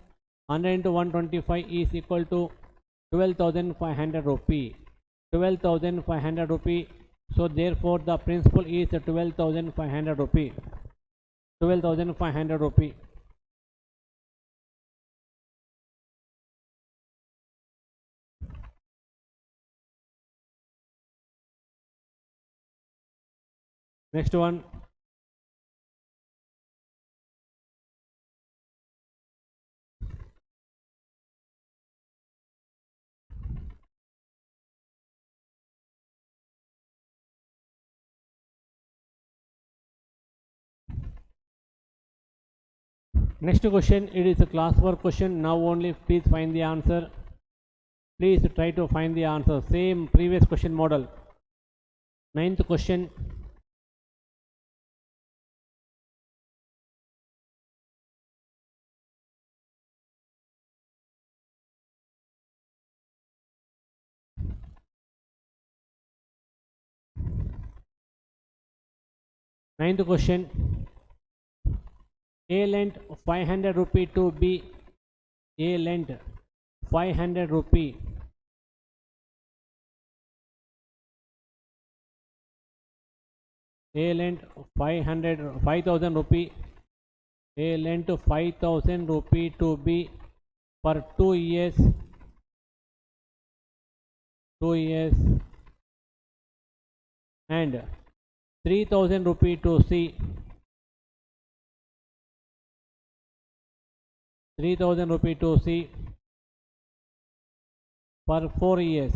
100 into 125 is equal to 12,500 rupee. 12,500 rupee. So therefore the principal is 12,500 rupee. 12,500 rupee. Next one. Next question, it is a class work question. Now only please find the answer. Please try to find the answer. Same previous question model. Ninth question. Ninth question. A lent 500 rupee to B. A lent 500 rupee. A lent 5,000 rupee. A lent 5,000 rupee to B for 2 years. 2 years. And 3,000 rupee to C. 3,000 rupee to C for 4 years.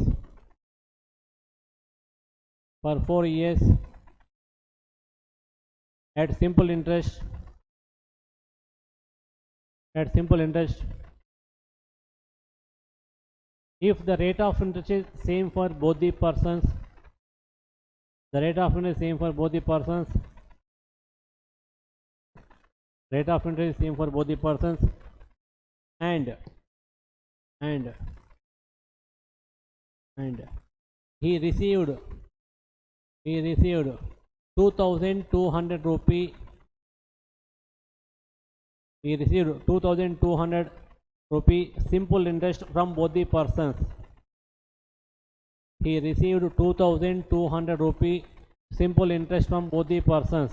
For 4 years at simple interest. At simple interest. If the rate of interest is same for both the persons, the rate of interest is same for both the persons, rate of interest is same for both the persons, and and he received 2200 rupee. He received 2200 rupee simple interest from both the persons. He received 2200 rupee simple interest from both the persons.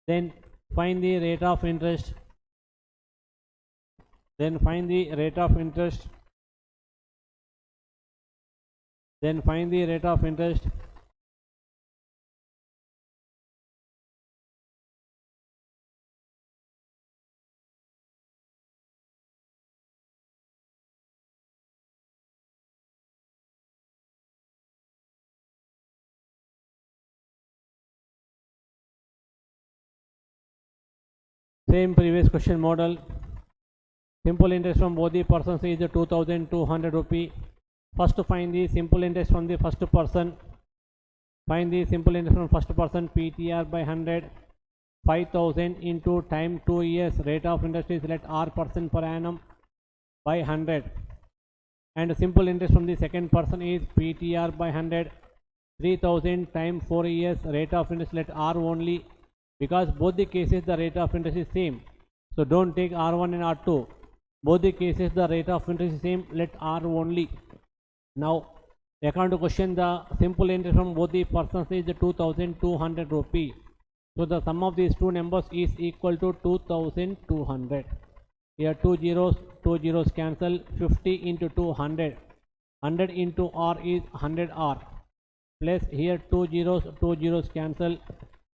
Then find the rate of interest. Then find the rate of interest. Then find the rate of interest. Same previous question model. Simple interest from both the persons is 2200 rupee. First find the simple interest from the first person. Find the simple interest from first person, PTR by 100. 5000 into time 2 years. Rate of interest is let R% per annum by 100. And simple interest from the second person is PTR by 100. 3000 time 4 years. Rate of interest let R only, because both the cases the rate of interest is same. So don't take R1 and R2. Both the cases the rate of interest is same, let R only. Now according to question, the simple interest from both the persons is 2200 rupee. So the sum of these two numbers is equal to 2200. Here two zeros cancel. 50 into 200. 100 into R is 100R. Plus here two zeros cancel.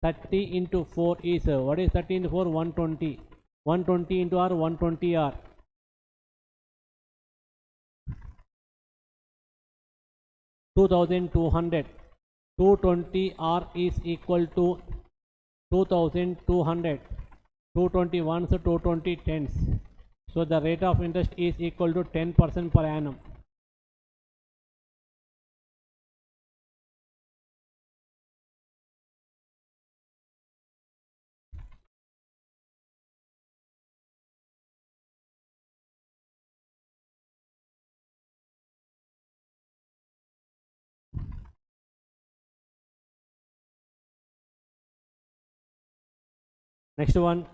30 into 4 is what is 30 into 4? 120. 120 into R, 120R. $2,200. 220R is equal to 2200. 220 ones, 220 tens. So the rate of interest is equal to 10% per annum. Next one.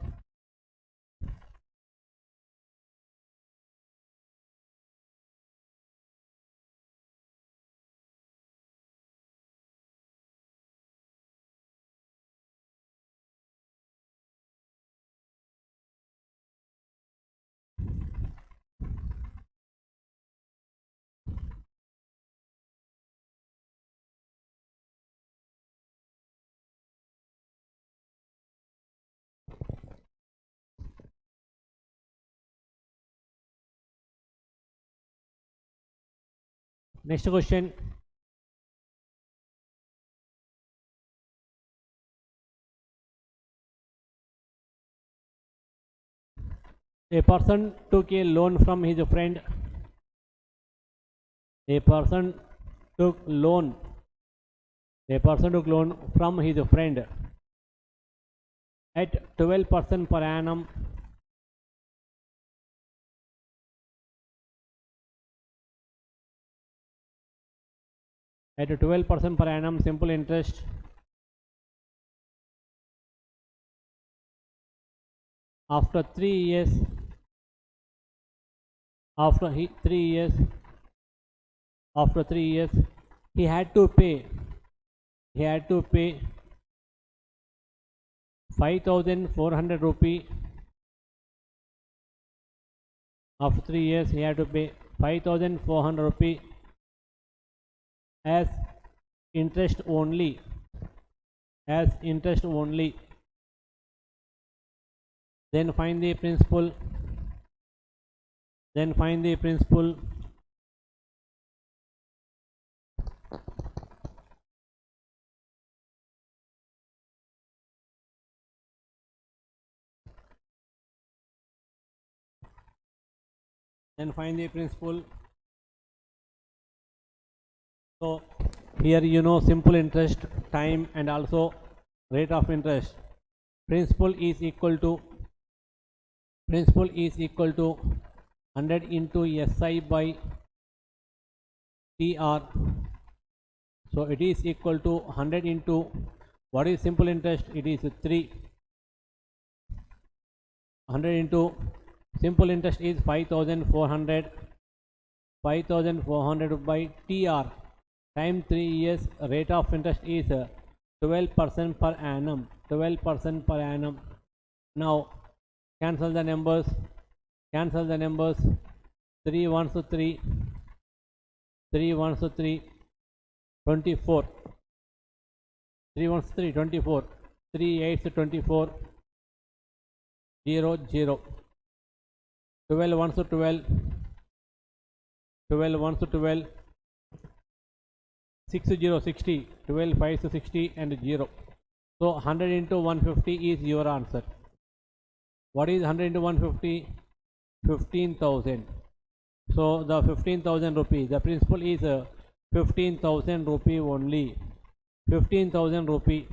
Next question. A person took a loan from his friend. A person took loan from his friend at 12% per annum. At 12% per annum simple interest. After 3 years, after 3 years, he had to pay 5400 rupee. After 3 years he had to pay 5400 rupee as interest only. Then find the principal. Then find the principal. So here you know simple interest, time, and also rate of interest. principal is equal to 100 into SI by TR. So it is equal to 100 into what is simple interest? It is 3. 100 into simple interest is 5400. 5400 by TR time 3 years. Rate of interest is 12% per annum. 12% per annum. Now cancel the numbers. 3 ones to 3. 3 ones to 3. 24. 3 ones to 3. 24. 3 eights to 24. 0 0. 12 ones to 12. 12 ones to 12. 6 0 60. 12 5 to 60 and 0. So 100 into 150 is your answer. What is 100 into 150? 15,000. So the 15,000 rupees, the principal is 15,000 rupee only. 15,000 rupee.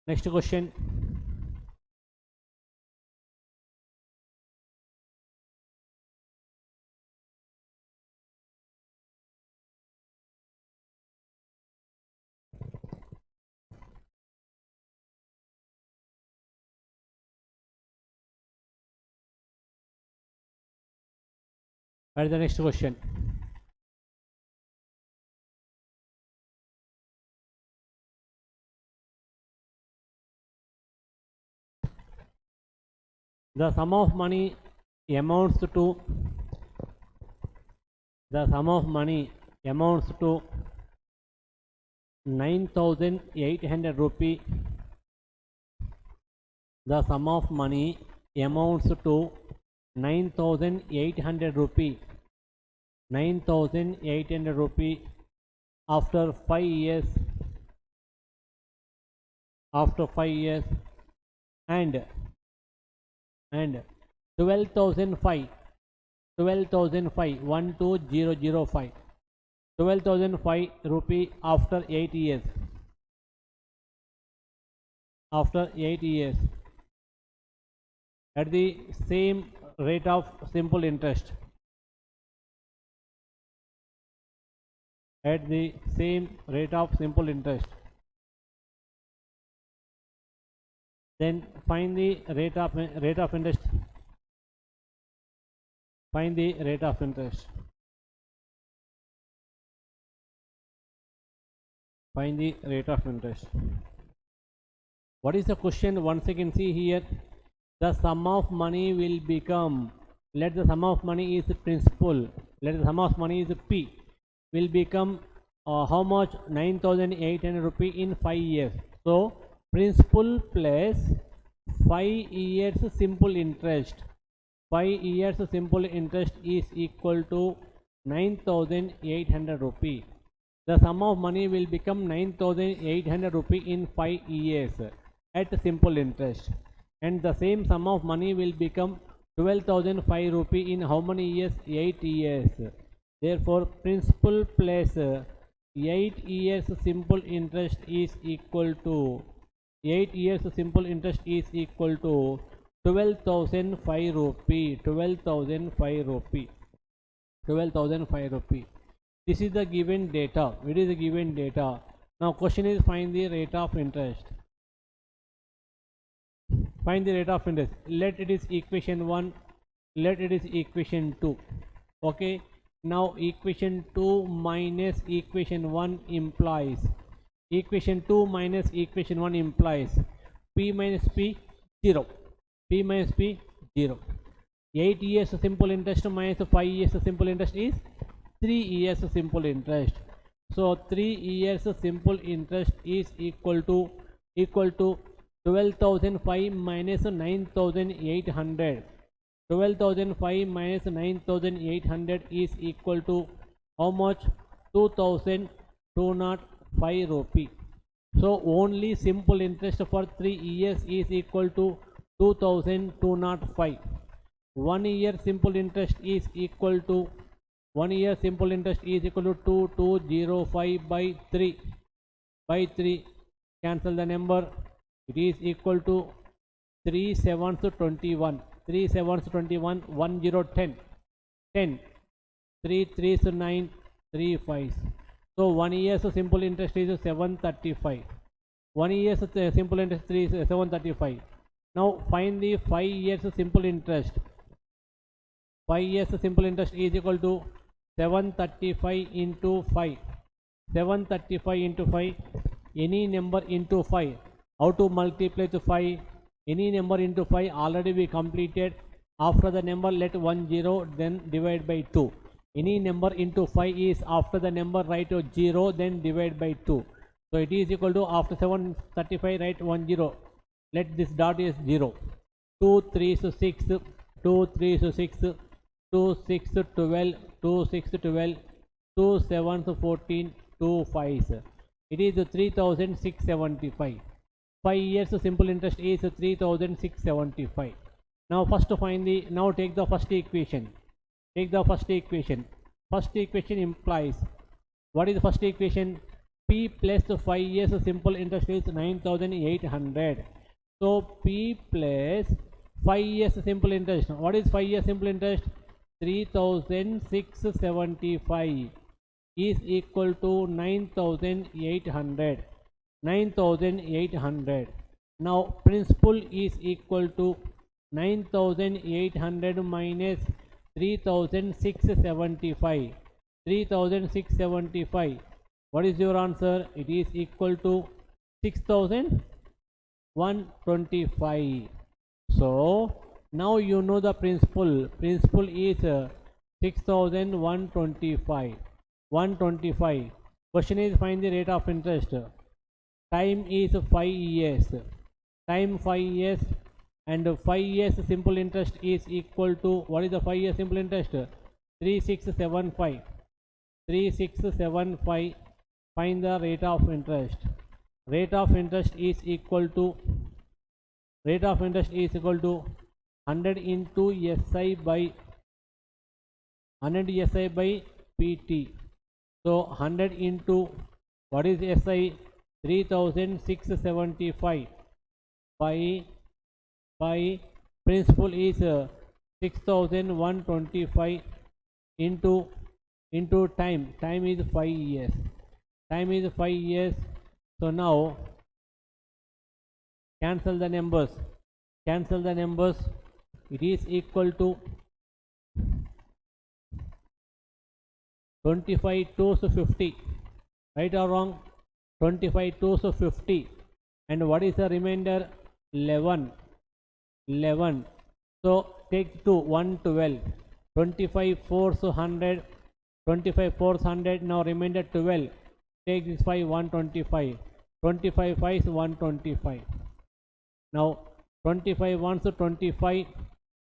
Next question. What is the next question? The sum of money amounts to 9,800 rupee. The sum of money amounts to 9,800 rupee. 9,800 rupee after 5 years. After 5 years and 12,005. 12,005. 12005. 12,005 rupee after 8 years. After 8 years at the same rate of simple interest. At the same rate of simple interest. Then find the rate of interest. Find the rate of interest. Find the rate of interest. What is the question? Once again, see here. The sum of money will become, let the sum of money is principal, let the sum of money is P, will become how much? 9,800 rupee in 5 years. So principal plus 5 years simple interest. 5 years simple interest is equal to 9,800 rupee. The sum of money will become 9,800 rupee in 5 years at simple interest. And the same sum of money will become 12,005 rupee in how many years? 8 years. Therefore principal plus 8 years simple interest is equal to 8 years simple interest is equal to 12,005 rupee. 12,005 rupee. 12,005 rupee. This is the given data. It is the given data. Now question is find the rate of interest. Find the rate of interest. Let it is equation 1. Let it is equation 2. Okay. Now equation 2 minus equation 1 implies. Equation 2 minus equation 1 implies P minus P 0. P minus P 0. 8 years simple interest minus 5 years simple interest is 3 years simple interest. So 3 years simple interest is equal to 12,005 minus 9,800. 12,005 minus 9,800 is equal to how much? 2,205 rupee. So only simple interest for 3 years is equal to 2205. 1 year simple interest is equal to 1 year simple interest is equal to 2205 by 3. Cancel the number. It is equal to 3 sevens 21. 3 sevens 21. 1 0 10. 10. 3 3s 9. 3 5s. So 1 year's simple interest is 735. 1 year's simple interest is 735. Now find the 5 years simple interest. 5 years simple interest is equal to 735 into 5. 735 into 5. Any number into 5. How to multiply to 5? Any number into 5 already we completed. After the number let 1 0, then divide by 2. Any number into 5 is after the number write 0, then divide by 2. So it is equal to after 735 write 1 0. Let this dot is 0. 2 3 so 6. 2 3 so 6. 2 6 12. 2 6 12. 2 7 14. 2 5. It is 3675. 5 years simple interest is 3675. Now first find the, now take the first equation. Take the first equation. First equation implies, what is the first equation? P plus 5 years simple interest is 9800. So P plus 5 years simple interest. What is 5 years simple interest? 3675 is equal to 9800. 9800. Now principal is equal to 9800 minus 3675. 3675. What is your answer? It is equal to 6125. So now you know the principal. Principal is 6125. 125. Question is find the rate of interest. Time is 5 years. Time 5 years, and 5 years simple interest is equal to, what is the 5 years simple interest? 3675. 3675. Find the rate of interest. Rate of interest is equal to 100 into SI by 100 SI by PT. So 100 into, what is SI? 3675 by principal is 6125 into time. Time is 5 years. Time is 5 years. So now cancel the numbers. Cancel the numbers. It is equal to 25 2s 50. Right or wrong? 25 2s 50. And what is the remainder? 11. 11. So take 2, 112. 25 4s 100. 25 4s 100. Now remainder 12. Take this 5, 125. 25 5s 125. Now 25 1s 25.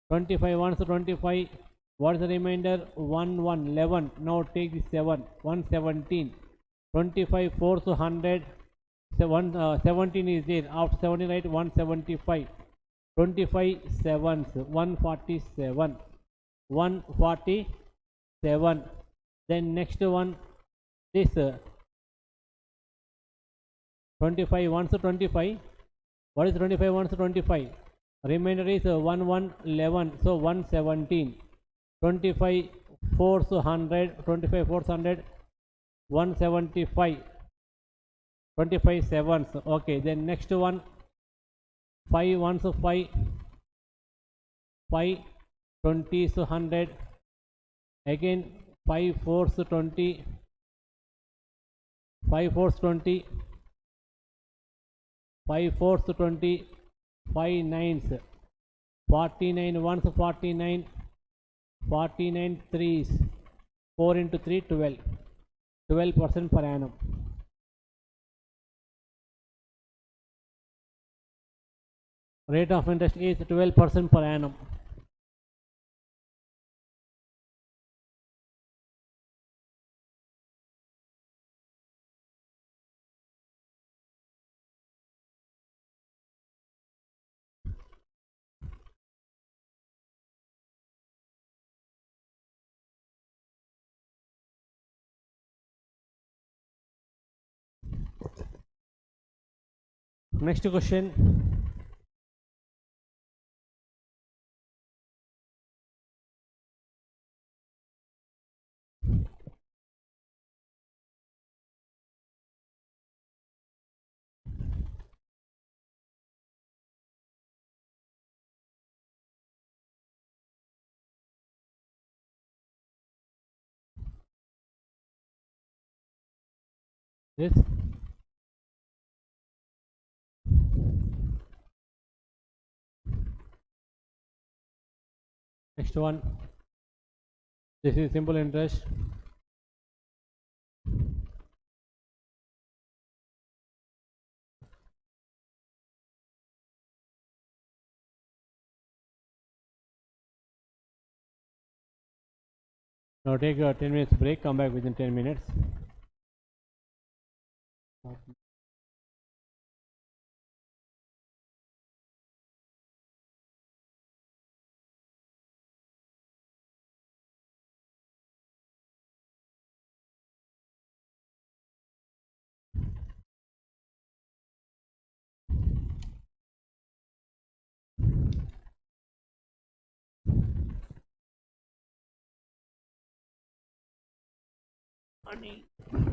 25 1s 25. What is the remainder? 1 1 11. Now take this 7, 117. 25 4s 100. 17 is there. After 17 right, 175. 25 sevens 147. 147. Then next one, this 25 1s 25. What is 25 1s 25? Remainder is 1 1 11. So 117. 25 4s 100. 25 4s 100. 175. 25 sevens. Okay, then next one, 5 1s 5. 5 20s 100. Again 5 4s 20. 5 4s 20. 5 4s 20. 5 9s 49. 1s 49. 49 3s. 4 into 3 12. 12% per annum. Rate of interest is 12% per annum. Next question. This next one. This is simple interest. Now take a 10 minutes break, come back within 10 minutes. Money.